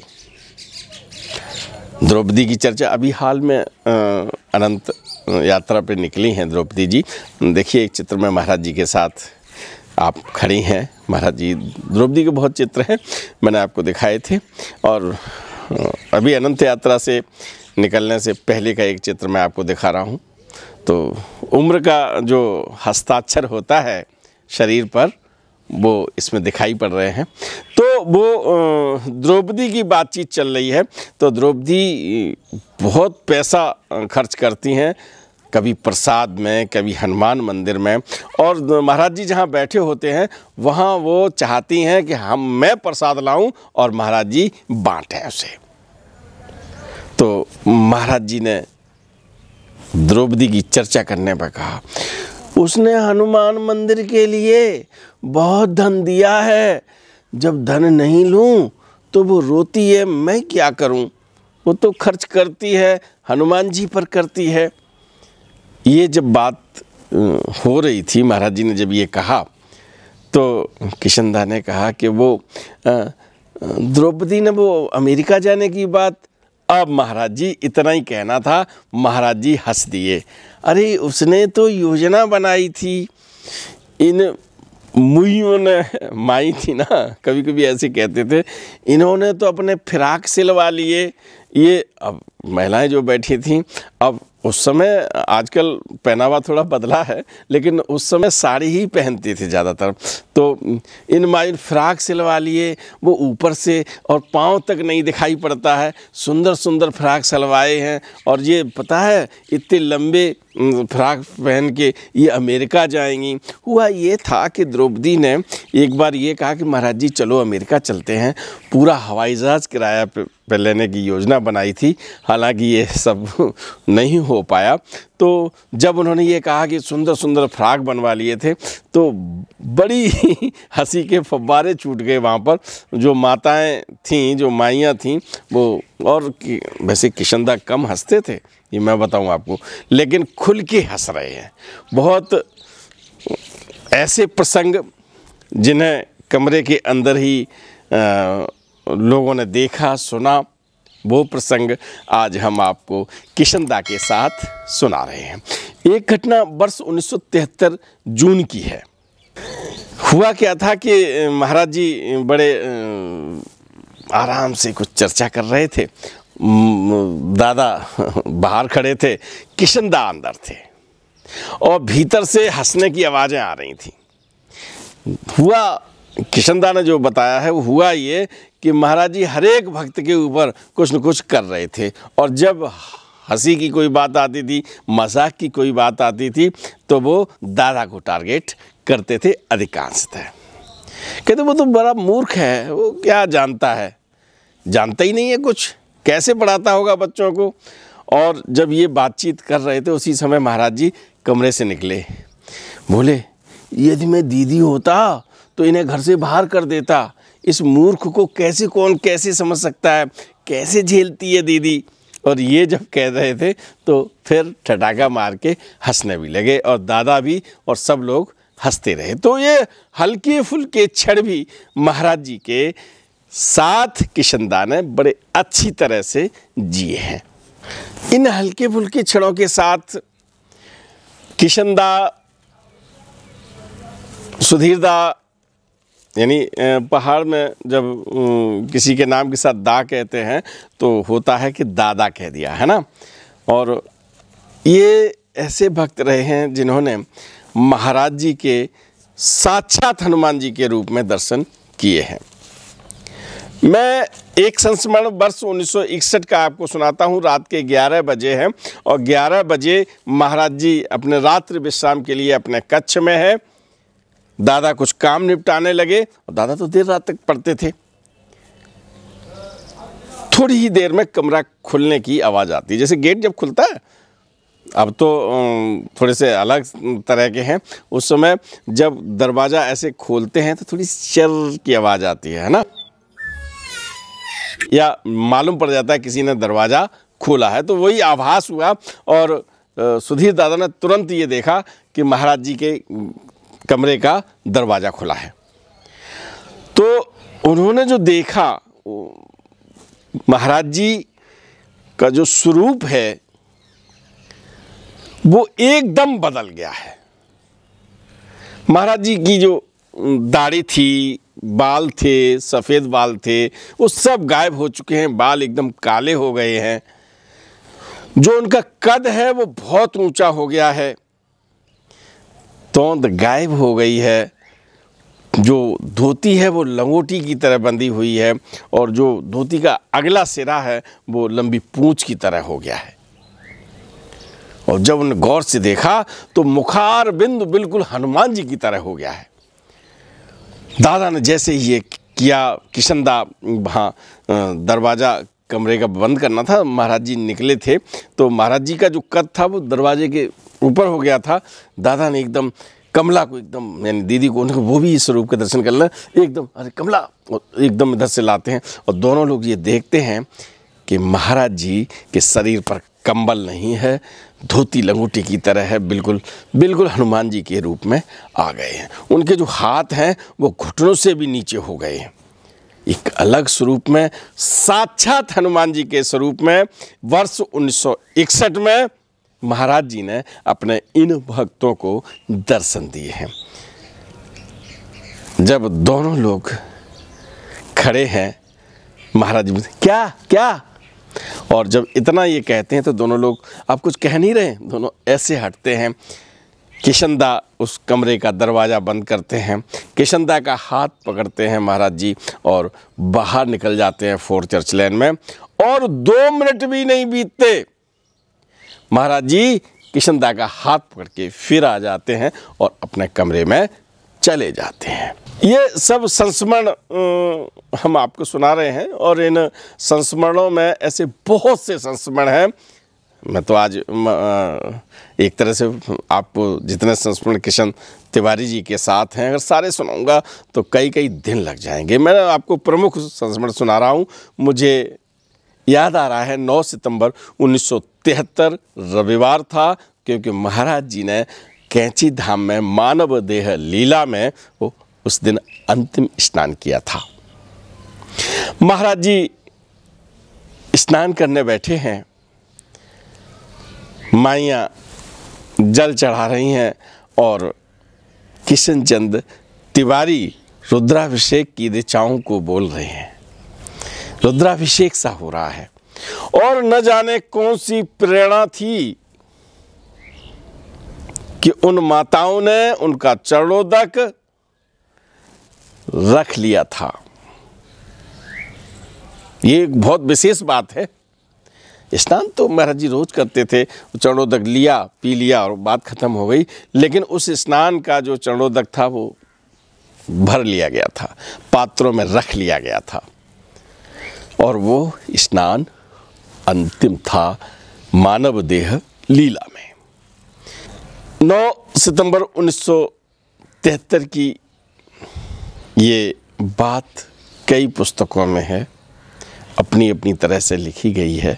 द्रौपदी की चर्चा अभी हाल में अनंत यात्रा पे निकली हैं द्रौपदी जी। देखिए एक चित्र में महाराज जी के साथ आप खड़ी हैं। महाराज जी, द्रौपदी के बहुत चित्र हैं, मैंने आपको दिखाए थे। और अभी अनंत यात्रा से निकलने से पहले का एक चित्र मैं आपको दिखा रहा हूँ। तो उम्र का जो हस्ताक्षर होता है शरीर पर, वो इसमें दिखाई पड़ रहे हैं। तो वो द्रौपदी की बातचीत चल रही है। तो द्रौपदी बहुत पैसा खर्च करती हैं, कभी प्रसाद में, कभी हनुमान मंदिर में, और महाराज जी जहाँ बैठे होते हैं वहाँ वो चाहती हैं कि मैं प्रसाद लाऊं और महाराज जी बांटें उसे। तो महाराज जी ने द्रौपदी की चर्चा करने पर कहा, उसने हनुमान मंदिर के लिए बहुत धन दिया है, जब धन नहीं लूं तो वो रोती है, मैं क्या करूं, वो तो खर्च करती है, हनुमान जी पर करती है। ये जब बात हो रही थी, महाराज जी ने जब ये कहा, तो किशनदा ने कहा कि वो द्रौपदी ने वो अमेरिका जाने की बात, अब महाराज जी इतना ही कहना था, महाराज जी हंस दिए। अरे उसने तो योजना बनाई थी, इन मुइयों ने, माई थी ना, कभी कभी ऐसे कहते थे, इन्होंने तो अपने फिराक सिलवा लिए। ये अब महिलाएं जो बैठी थीं, अब उस समय, आजकल पहनावा थोड़ा बदला है, लेकिन उस समय साड़ी ही पहनती थी ज़्यादातर। तो इन माई फ्राक सिलवा लिए, वो ऊपर से और पाँव तक नहीं दिखाई पड़ता है, सुंदर सुंदर फ्राक सिलवाए हैं। और ये पता है, इतने लंबे फ्राक पहन के ये अमेरिका जाएंगी। हुआ ये था कि द्रौपदी ने एक बार ये कहा कि महाराज जी चलो अमेरिका चलते हैं, पूरा हवाई जहाज़ किराया पे लेने की योजना बनाई थी, हालांकि ये सब नहीं हो पाया। तो जब उन्होंने ये कहा कि सुंदर सुंदर फ्राक बनवा लिए थे, तो बड़ी हंसी के फव्वारे छूट गए वहाँ पर। जो माताएं थीं, जो माइयाँ थीं, वो, और वैसे किशनदा कम हंसते थे, ये मैं बताऊँ आपको, लेकिन खुल के हंस रहे हैं। बहुत ऐसे प्रसंग जिन्हें कमरे के अंदर ही लोगों ने देखा, सुना, वो प्रसंग आज हम आपको किशनदा के साथ सुना रहे हैं। एक घटना वर्ष 1973 जून की है। हुआ क्या था कि महाराज जी बड़े आराम से कुछ चर्चा कर रहे थे। दादा बाहर खड़े थे, किशनदा अंदर थे, और भीतर से हंसने की आवाज़ें आ रही थी। हुआ, किशनदा ने जो बताया है वो हुआ ये कि महाराज जी हर एक भक्त के ऊपर कुछ न कुछ कर रहे थे, और जब हंसी की कोई बात आती थी, मजाक की कोई बात आती थी, तो वो दादा को टारगेट करते थे अधिकांशतः। कहते वो तो बड़ा मूर्ख है, वो क्या जानता है, जानता ही नहीं है कुछ, कैसे पढ़ाता होगा बच्चों को। और जब ये बातचीत कर रहे थे, उसी समय महाराज जी कमरे से निकले, बोले यदि मैं दीदी होता तो इन्हें घर से बाहर कर देता, इस मूर्ख को कौन कैसे समझ सकता है, कैसे झेलती है दीदी। और ये जब कह रहे थे तो फिर ठटाका मार के हंसने भी लगे, और दादा भी, और सब लोग हंसते रहे। तो ये हल्के फुल्के क्षण भी महाराज जी के साथ किशनदा ने बड़े अच्छी तरह से जिए हैं। इन हल्के फुल्के क्षणों के साथ किशनदा, सुधीरदा, यानी पहाड़ में जब किसी के नाम के साथ दा कहते हैं तो होता है कि दादा कह दिया, है ना। और ये ऐसे भक्त रहे हैं जिन्होंने महाराज जी के साक्षात हनुमान जी के रूप में दर्शन किए हैं। मैं एक संस्मरण वर्ष 1961 का आपको सुनाता हूँ। रात के 11 बजे हैं, और 11 बजे महाराज जी अपने रात्रि विश्राम के लिए अपने कक्ष में है। दादा कुछ काम निपटाने लगे, और दादा तो देर रात तक पढ़ते थे। थोड़ी ही देर में कमरा खुलने की आवाज़ आती है, जैसे गेट जब खुलता है अब तो थोड़े से अलग तरह के हैं। उस समय जब दरवाज़ा ऐसे खोलते हैं तो थोड़ी चर की आवाज़ आती है ना, या मालूम पड़ जाता है किसी ने दरवाज़ा खोला है, तो वही आभास हुआ। और सुधीर दादा ने तुरंत ये देखा कि महाराज जी के कमरे का दरवाज़ा खुला है। तो उन्होंने जो देखा, महाराज जी का जो स्वरूप है वो एकदम बदल गया है। महाराज जी की जो दाढ़ी थी, बाल थे, सफ़ेद बाल थे, वो सब गायब हो चुके हैं, बाल एकदम काले हो गए हैं। जो उनका कद है वो बहुत ऊंचा हो गया है, तौंद गायब हो गई है, जो धोती है वो लंगोटी की तरह बंधी हुई है, और जो धोती का अगला सिरा है वो लंबी पूंछ की तरह हो गया है। और जब उन्हें गौर से देखा तो मुखार बिंदु बिल्कुल हनुमान जी की तरह हो गया है। दादा ने जैसे ही ये किया, किशनदा वहाँ दरवाज़ा कमरे का बंद करना था, महाराज जी निकले थे, तो महाराज जी का जो कद था वो दरवाजे के ऊपर हो गया था। दादा ने एकदम कमला को, एकदम यानी दीदी को, उन्हें वो भी इस स्वरूप के दर्शन कर लें, एकदम अरे कमला, एकदम इधर से लाते हैं। और दोनों लोग ये देखते हैं कि महाराज जी के शरीर पर कंबल नहीं है, धोती लंगोटी की तरह है, बिल्कुल बिल्कुल हनुमान जी के रूप में आ गए हैं। उनके जो हाथ हैं वो घुटनों से भी नीचे हो गए हैं। एक अलग स्वरूप में, साक्षात हनुमान जी के स्वरूप में वर्ष 1961 में महाराज जी ने अपने इन भक्तों को दर्शन दिए हैं। जब दोनों लोग खड़े हैं, महाराज जी क्या क्या, और जब इतना ये कहते हैं तो दोनों लोग, आप कुछ कह नहीं रहे, दोनों ऐसे हटते हैं। किशनदा उस कमरे का दरवाज़ा बंद करते हैं, किशनदा का हाथ पकड़ते हैं महाराज जी और बाहर निकल जाते हैं फोर्ट चर्च लेन में। और 2 मिनट भी नहीं बीतते, महाराज जी किशनदा का हाथ पकड़ के फिर आ जाते हैं और अपने कमरे में चले जाते हैं। ये सब संस्मरण हम आपको सुना रहे हैं, और इन संस्मरणों में ऐसे बहुत से संस्मरण हैं। मैं तो आज एक तरह से आपको जितने संस्मरण किशन तिवारी जी के साथ हैं, अगर सारे सुनाऊंगा तो कई कई दिन लग जाएंगे। मैं आपको प्रमुख संस्मरण सुना रहा हूँ। मुझे याद आ रहा है 9 सितंबर 1973 रविवार था, क्योंकि महाराज जी ने कैंची धाम में मानव देह लीला में वो उस दिन अंतिम स्नान किया था। महाराज जी स्नान करने बैठे हैं, माइयाँ जल चढ़ा रही हैं और किशन चंद तिवारी रुद्राभिषेक की ऋचाओं को बोल रहे हैं। रुद्राभिषेक सा हो रहा है, और न जाने कौन सी प्रेरणा थी कि उन माताओं ने उनका चरणोदक रख लिया था। ये एक बहुत विशेष बात है। स्नान तो महाराज जी रोज करते थे, चरणोदक लिया, पी लिया और बात खत्म हो गई। लेकिन उस स्नान का जो चरणोदक था वो भर लिया गया था, पात्रों में रख लिया गया था, और वो स्नान अंतिम था मानव देह लीला में। 9 सितंबर 1973 की ये बात कई पुस्तकों में है, अपनी अपनी तरह से लिखी गई है।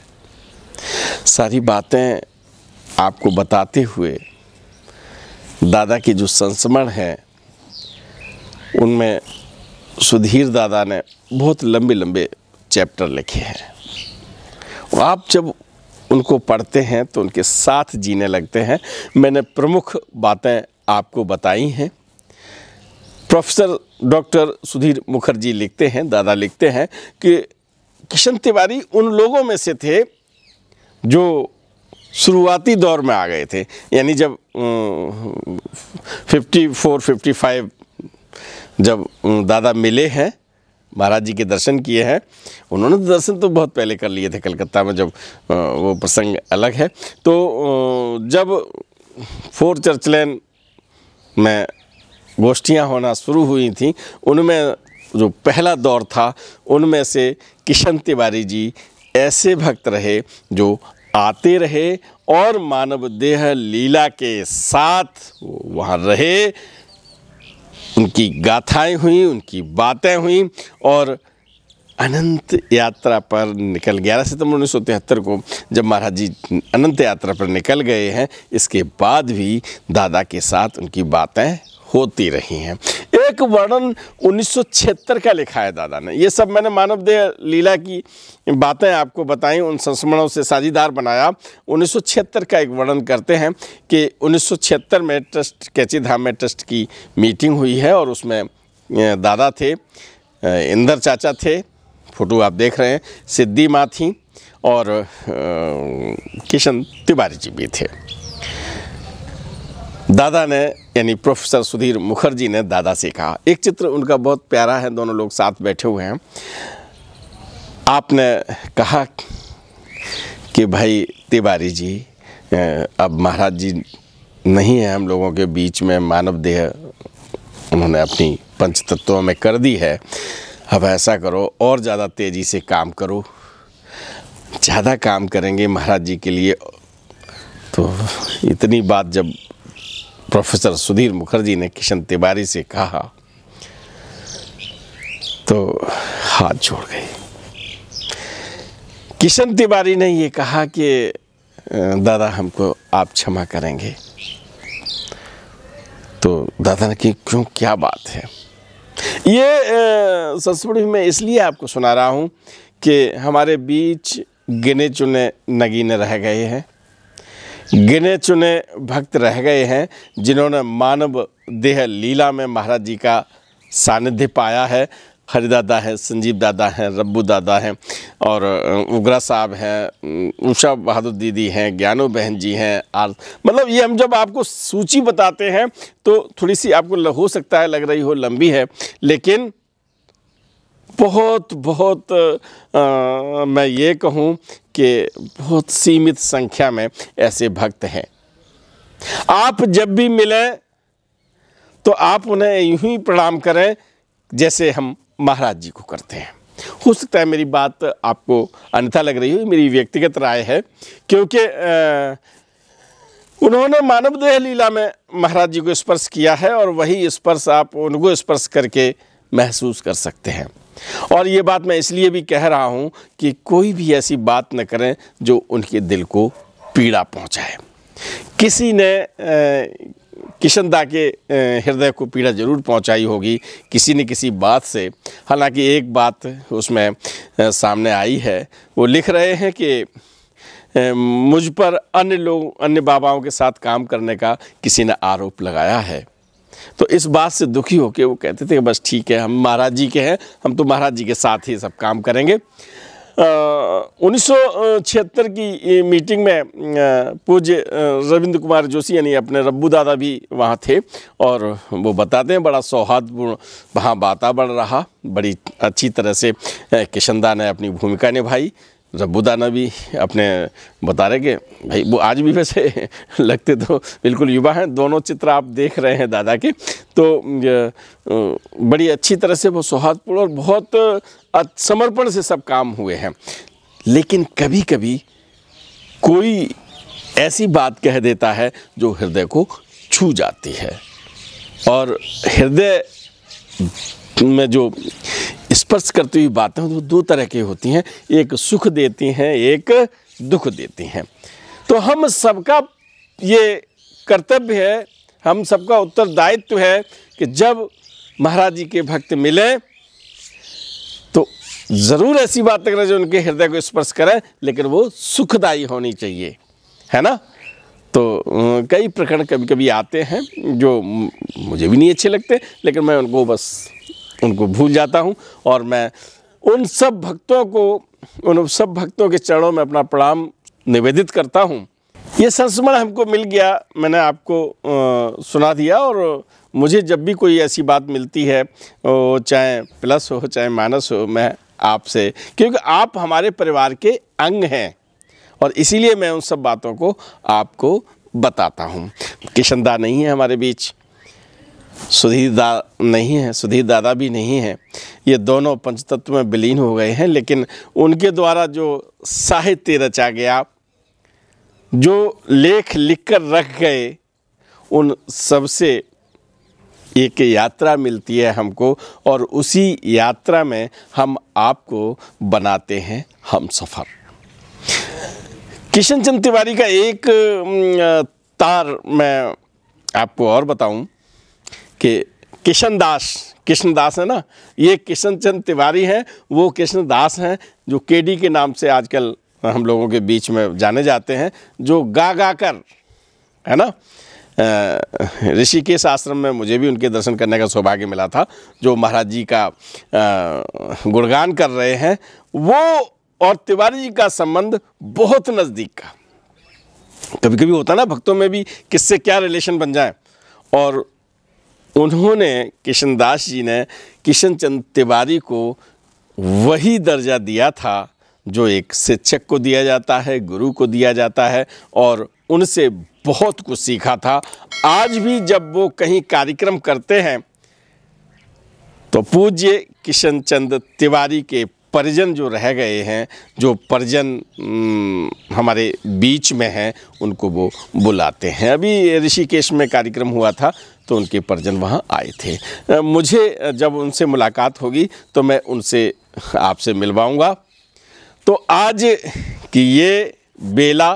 सारी बातें आपको बताते हुए दादा की जो संस्मरण है उनमें सुधीर दादा ने बहुत लंबे लंबे चैप्टर लिखे हैं। आप जब उनको पढ़ते हैं तो उनके साथ जीने लगते हैं। मैंने प्रमुख बातें आपको बताई हैं। प्रोफेसर डॉक्टर सुधीर मुखर्जी लिखते हैं, दादा लिखते हैं कि किशन तिवारी उन लोगों में से थे जो शुरुआती दौर में आ गए थे। यानी जब 54-55 जब दादा मिले हैं, महाराज जी के दर्शन किए हैं। उन्होंने दर्शन तो बहुत पहले कर लिए थे कलकत्ता में, जब वो प्रसंग अलग है। तो जब फोर्ट चर्च लेन में गोष्ठियाँ होना शुरू हुई थी, उनमें जो पहला दौर था उनमें से किशन तिवारी जी ऐसे भक्त रहे जो आते रहे और मानव देह लीला के साथ वहाँ रहे। उनकी गाथाएं हुई, उनकी बातें हुई और अनंत यात्रा पर निकल 11 सितंबर 1973 को जब महाराज जी अनंत यात्रा पर निकल गए हैं, इसके बाद भी दादा के साथ उनकी बातें होती रही हैं। एक वर्णन 1976 का लिखा है दादा ने। ये सब मैंने मानव देह लीला की बातें आपको बताई, उन संस्मरणों से साझीदार बनाया। 1976 का एक वर्णन करते हैं कि 1976 में ट्रस्ट कैची धाम में ट्रस्ट की मीटिंग हुई है और उसमें दादा थे, इंदर चाचा थे, फोटो आप देख रहे हैं, सिद्धि माँ थी और किशन तिवारी जी भी थे। दादा ने यानी प्रोफेसर सुधीर मुखर्जी ने दादा से कहा, एक चित्र उनका बहुत प्यारा है, दोनों लोग साथ बैठे हुए हैं। आपने कहा कि भाई तिवारी जी, अब महाराज जी नहीं है हम लोगों के बीच में, मानव देह उन्होंने अपनी पंच तत्वों में कर दी है, अब ऐसा करो और ज़्यादा तेज़ी से काम करो, ज़्यादा काम करेंगे महाराज जी के लिए। तो इतनी बात जब प्रोफेसर सुधीर मुखर्जी ने किशन तिवारी से कहा तो हाथ जोड़ गए। किशन तिवारी ने ये कहा कि दादा हमको आप क्षमा करेंगे। तो दादा ने कि क्यों, क्या बात है? ये संस्मरण मैं इसलिए आपको सुना रहा हूँ कि हमारे बीच गिने चुने नगीने रह गए हैं, गिने चुने भक्त रह गए हैं जिन्होंने मानव देह लीला में महाराज जी का सानिध्य पाया है। हरिदादा है, संजीव दादा हैं, रब्बू दादा हैं और उग्रा साहब हैं, उषा बहादुर दीदी हैं, ज्ञानो बहन जी हैं। मतलब ये हम जब आपको सूची बताते हैं तो थोड़ी सी आपको हो सकता है लग रही हो लंबी है, लेकिन बहुत बहुत मैं ये कहूँ कि बहुत सीमित संख्या में ऐसे भक्त हैं। आप जब भी मिलें तो आप उन्हें यूं ही प्रणाम करें जैसे हम महाराज जी को करते हैं। हो सकता है मेरी बात आपको अन्यथा लग रही हो, मेरी व्यक्तिगत राय है, क्योंकि उन्होंने मानव देह लीला में महाराज जी को स्पर्श किया है और वही स्पर्श आप उनको स्पर्श करके महसूस कर सकते हैं। और ये बात मैं इसलिए भी कह रहा हूँ कि कोई भी ऐसी बात न करें जो उनके दिल को पीड़ा पहुँचाए। किसी ने किशन दा के हृदय को पीड़ा जरूर पहुंचाई होगी किसी न किसी बात से। हालांकि एक बात उसमें सामने आई है, वो लिख रहे हैं कि मुझ पर अन्य लोग, अन्य बाबाओं के साथ काम करने का किसी ने आरोप लगाया है। तो इस बात से दुखी होकर वो कहते थे कि बस ठीक है, हम महाराज जी के हैं, हम तो महाराज जी के साथ ही सब काम करेंगे। 1976 की मीटिंग में पूज्य रविंद्र कुमार जोशी यानी अपने रब्बू दादा भी वहाँ थे और वो बताते हैं बड़ा सौहार्दपूर्ण वहाँ वातावरण रहा, बड़ी अच्छी तरह से किशनदा ने अपनी भूमिका निभाई। रब्बू दादा भी अपने बता रहे कि भाई वो आज भी वैसे लगते तो बिल्कुल युवा हैं। दोनों चित्र आप देख रहे हैं दादा के, तो बड़ी अच्छी तरह से वो सौहार्दपूर्ण और बहुत समर्पण से सब काम हुए हैं। लेकिन कभी कभी कोई ऐसी बात कह देता है जो हृदय को छू जाती है, और हृदय में जो स्पर्श करती हुई बातें वो दो तरह की होती हैं, एक सुख देती हैं, एक दुख देती हैं। तो हम सबका ये कर्तव्य है, हम सबका उत्तरदायित्व है कि जब महाराज जी के भक्त मिलें तो ज़रूर ऐसी बात करें जो उनके हृदय को स्पर्श करें, लेकिन वो सुखदायी होनी चाहिए, है ना। तो कई प्रकरण कभी कभी आते हैं जो मुझे भी नहीं अच्छे लगते, लेकिन मैं उनको भूल जाता हूँ और मैं उन सब भक्तों के चरणों में अपना प्रणाम निवेदित करता हूँ। ये संस्मरण हमको मिल गया, मैंने आपको सुना दिया, और मुझे जब भी कोई ऐसी बात मिलती है, चाहे प्लस हो चाहे माइनस हो, मैं आपसे, क्योंकि आप हमारे परिवार के अंग हैं और इसीलिए मैं उन सब बातों को आपको बताता हूँ। किशन दा नहीं है हमारे बीच, सुधीर दादा भी नहीं है, ये दोनों पंचतत्व में विलीन हो गए हैं। लेकिन उनके द्वारा जो साहित्य रचा गया जो लेख लिखकर रख गए उन सबसे एक यात्रा मिलती है हमको, और उसी यात्रा में हम आपको बनाते हैं हम सफ़र। किशन चंद तिवारी का एक तार मैं आपको और बताऊं कि कृष्णदास है ना, ये किशन चंद तिवारी हैं, वो कृष्णदास हैं जो केडी के नाम से आजकल हम लोगों के बीच में जाने जाते हैं, जो गा कर, है ना, ऋषिकेश आश्रम में मुझे भी उनके दर्शन करने का सौभाग्य मिला था, जो महाराज जी का गुणगान कर रहे हैं। वो और तिवारी जी का संबंध बहुत नज़दीक का, कभी कभी होता ना भक्तों में भी किससे क्या रिलेशन बन जाए, और उन्होंने कृष्णदास जी ने किशन चंद तिवारी को वही दर्जा दिया था जो एक शिक्षक को दिया जाता है, गुरु को दिया जाता है, और उनसे बहुत कुछ सीखा था। आज भी जब वो कहीं कार्यक्रम करते हैं तो पूज्य किशन चंद तिवारी के परिजन जो रह गए हैं, जो परिजन हमारे बीच में हैं, उनको वो बुलाते हैं। अभी ऋषिकेश में कार्यक्रम हुआ था तो उनके परिजन वहाँ आए थे। मुझे जब उनसे मुलाकात होगी तो मैं उनसे आपसे मिलवाऊंगा। तो आज की ये बेला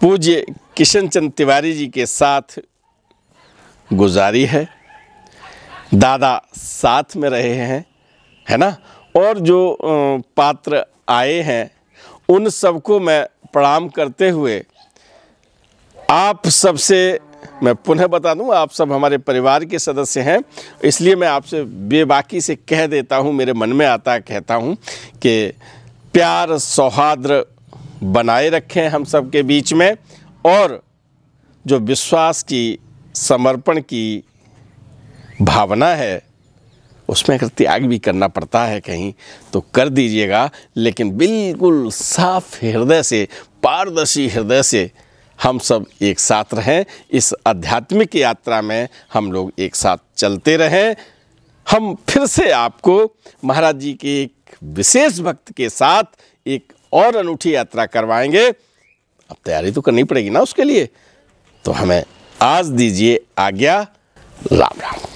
पूज्य किशन चंद तिवारी जी के साथ गुजारी है। दादा साथ में रहे हैं, है ना, और जो पात्र आए हैं उन सबको मैं प्रणाम करते हुए आप सबसे मैं पुनः बता दूं, आप सब हमारे परिवार के सदस्य हैं, इसलिए मैं आपसे बेबाकी से कह देता हूं, मेरे मन में आता है कहता हूं कि प्यार सौहार्द बनाए रखें हम सब के बीच में, और जो विश्वास की, समर्पण की भावना है उसमें अगर त्याग भी करना पड़ता है कहीं तो कर दीजिएगा, लेकिन बिल्कुल साफ हृदय से, पारदर्शी हृदय से हम सब एक साथ रहें। इस आध्यात्मिक यात्रा में हम लोग एक साथ चलते रहें। हम फिर से आपको महाराज जी के एक विशेष भक्त के साथ एक और अनूठी यात्रा करवाएंगे। अब तैयारी तो करनी पड़ेगी ना उसके लिए, तो हमें आज दीजिए आज्ञा। राम राम।